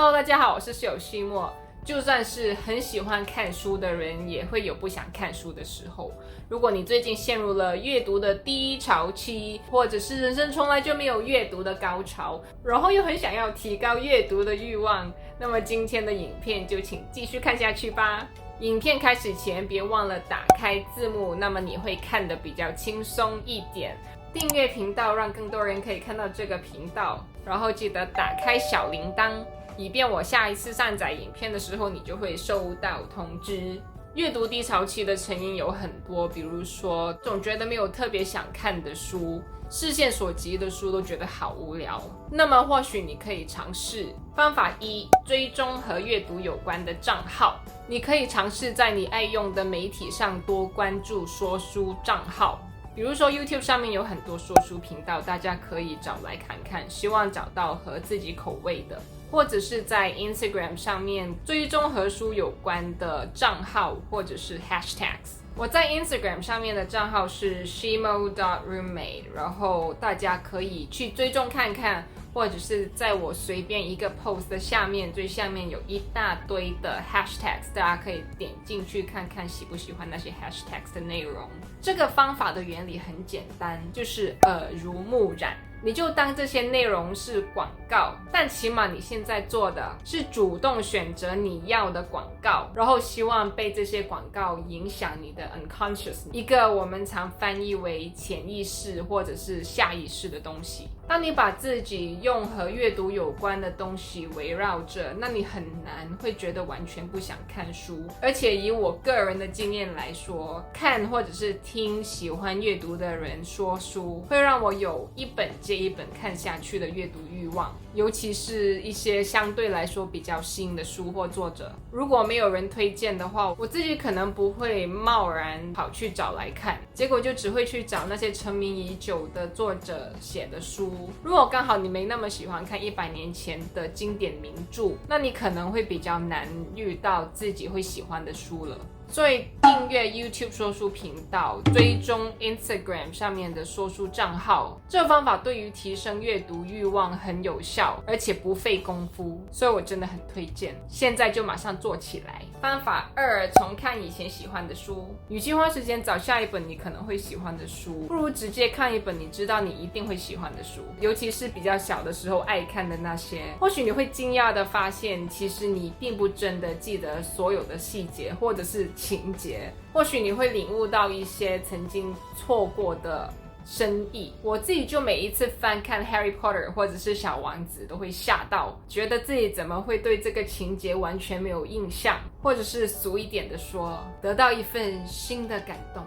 Hello， 大家好，我是室友西莫。就算是很喜欢看书的人，也会有不想看书的时候。如果你最近陷入了阅读的低潮期，或者是人生从来就没有阅读的高潮，然后又很想要提高阅读的欲望，那么今天的影片就请继续看下去吧。影片开始前，别忘了打开字幕，那么你会看得比较轻松一点。订阅频道，让更多人可以看到这个频道，然后记得打开小铃铛，以便我下一次上载影片的时候，你就会收到通知。阅读低潮期的成因有很多，比如说总觉得没有特别想看的书，视线所及的书都觉得好无聊。那么或许你可以尝试方法一，追踪和阅读有关的账号。你可以尝试在你爱用的媒体上多关注说书账号，比如说 YouTube 上面有很多说书频道，大家可以找来看看，希望找到合自己口味的。或者是在 Instagram 上面追踪和书有关的账号或者是 hashtags。 我在 Instagram 上面的账号是 shimo.roommate， 然后大家可以去追踪看看，或者是在我随便一个 post 的下面，最下面有一大堆的 hashtags， 大家可以点进去看看喜不喜欢那些 hashtags 的内容。这个方法的原理很简单，就是耳濡目染。你就当这些内容是广告，但起码你现在做的是主动选择你要的广告，然后希望被这些广告影响你的 unconscious， 一个我们常翻译为潜意识或者是下意识的东西。当你把自己用和阅读有关的东西围绕着，那你很难会觉得完全不想看书。而且以我个人的经验来说，看或者是听喜欢阅读的人说书，会让我有一本接一本看下去的阅读欲望，尤其是一些相对来说比较新的书或作者，如果没有人推荐的话，我自己可能不会贸然跑去找来看，结果就只会去找那些成名已久的作者写的书。如果刚好你没那么喜欢看100年前的经典名著，那你可能会比较难遇到自己会喜欢的书了。所以订阅 YouTube 说书频道，追踪 Instagram 上面的说书账号，这个方法对于提升阅读欲望很有效，而且不费功夫，所以我真的很推荐，现在就马上做起来。方法二，重看以前喜欢的书。与其花时间找下一本你可能会喜欢的书，不如直接看一本你知道你一定会喜欢的书，尤其是比较小的时候爱看的那些。或许你会惊讶的发现，其实你并不真的记得所有的细节或者是情节，或许你会领悟到一些曾经错过的深意。我自己就每一次翻看 Harry Potter 或者是小王子都会吓到，觉得自己怎么会对这个情节完全没有印象，或者是俗一点的说，得到一份新的感动。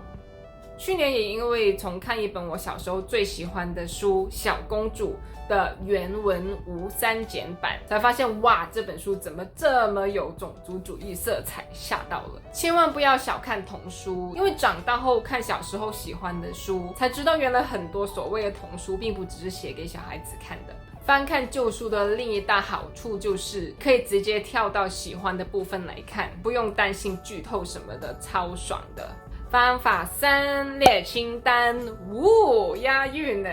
去年也因为重看一本我小时候最喜欢的书《小公主》的原文无删减版，才发现哇，这本书怎么这么有种族主义色彩，吓到了。千万不要小看童书，因为长大后看小时候喜欢的书，才知道原来很多所谓的童书并不只是写给小孩子看的。翻看旧书的另一大好处就是可以直接跳到喜欢的部分来看，不用担心剧透什么的，超爽的。方法三，列清单。押韵呢。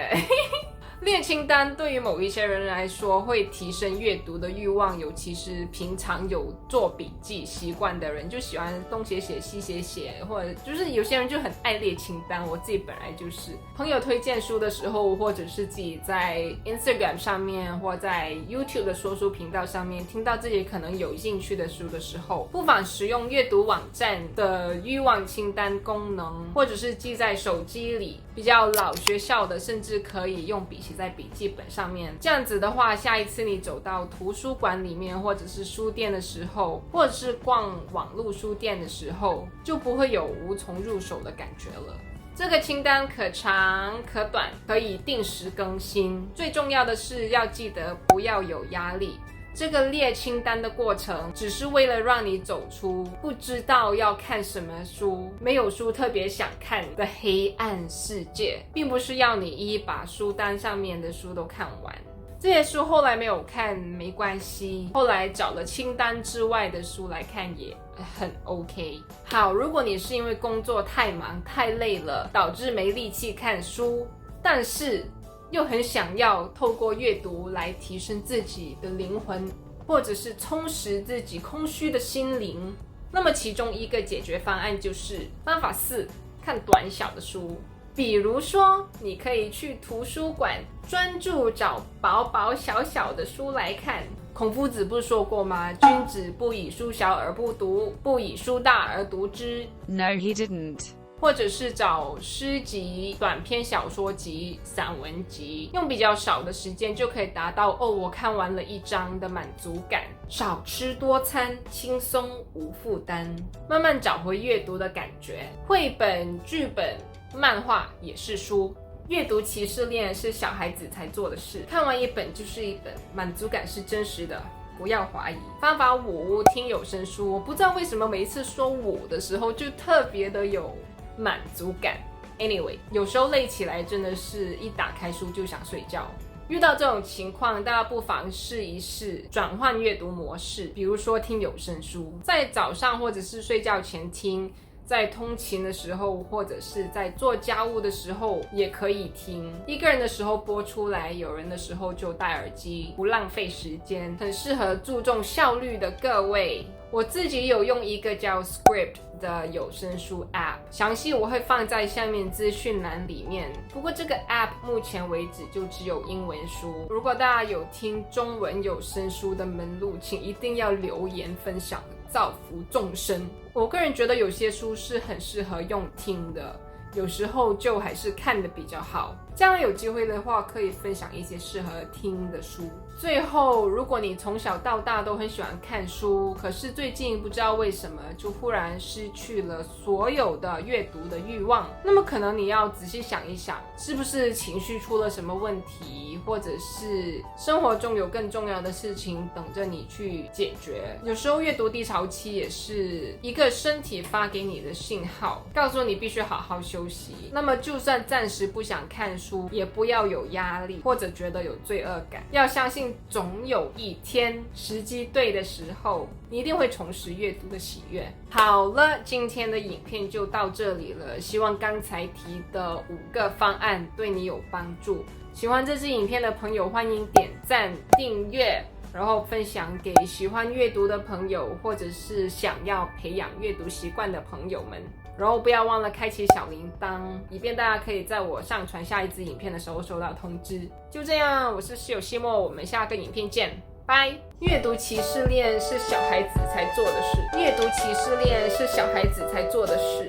列清单对于某一些人来说会提升阅读的欲望，尤其是平常有做笔记习惯的人，就喜欢东写写西写写，或者就是有些人就很爱列清单。我自己本来就是朋友推荐书的时候，或者是自己在 Instagram 上面或在 YouTube 的说书频道上面听到自己可能有兴趣的书的时候，不妨使用阅读网站的欲望清单功能，或者是记在手机里。比较老学校的甚至可以用笔写在笔记本上面，这样子的话，下一次你走到图书馆里面或者是书店的时候，或者是逛网络书店的时候，就不会有无从入手的感觉了。这个清单可长可短，可以定时更新，最重要的是要记得不要有压力。这个列清单的过程只是为了让你走出不知道要看什么书，没有书特别想看的黑暗世界，并不是要你一一把书单上面的书都看完。这些书后来没有看没关系，后来找了清单之外的书来看也很 OK。 好，如果你是因为工作太忙太累了，导致没力气看书，但是又很想要透过阅读来提升自己的灵魂或者是充实自己空虚的心灵。那么其中一个解决方案就是方法4，看短小的书。比如说，你可以去图书馆专注找薄薄小小的书来看。孔夫子不是说过吗？君子不以书小而不读，不以书大而读之。 No, he didn't. 或者是找诗集、短篇小说集、散文集，用比较少的时间就可以达到我看完了一章的满足感。少吃多餐，轻松无负担，慢慢找回阅读的感觉。绘本、剧本、漫画也是书。阅读歧视链是小孩子才做的事，看完一本就是一本，满足感是真实的，不要怀疑。方法5，听有声书。我不知道为什么每一次说5的时候就特别的有满足感。 Anyway， 有时候累起来真的是一打开书就想睡觉。遇到这种情况，大家不妨试一试转换阅读模式，比如说听有声书，在早上或者是睡觉前听，在通勤的时候或者是在做家务的时候也可以听。一个人的时候播出来，有人的时候就戴耳机，不浪费时间，很适合注重效率的各位。我自己有用一个叫 Script 的有声书 App， 详细我会放在下面资讯栏里面。不过这个 App 目前为止就只有英文书，如果大家有听中文有声书的门路，请一定要留言分享，造福众生。我个人觉得有些书是很适合用听的，有时候就还是看的比较好。将来有机会的话，可以分享一些适合听的书。最后，如果你从小到大都很喜欢看书，可是最近不知道为什么就忽然失去了所有的阅读的欲望，那么可能你要仔细想一想，是不是情绪出了什么问题，或者是生活中有更重要的事情等着你去解决。有时候阅读低潮期也是一个身体发给你的信号，告诉你必须好好休息。那么就算暂时不想看书，也不要有压力或者觉得有罪恶感，要相信总有一天时机对的时候，你一定会重拾阅读的喜悦。好了，今天的影片就到这里了，希望刚才提的5个方案对你有帮助。喜欢这支影片的朋友，欢迎点赞、订阅，然后分享给喜欢阅读的朋友，或者是想要培养阅读习惯的朋友们。然后不要忘了开启小铃铛，以便大家可以在我上传下一支影片的时候收到通知。就这样，我是室友西莫，我们下个影片见，拜。阅读歧视链是小孩子才做的事，阅读歧视链是小孩子才做的事。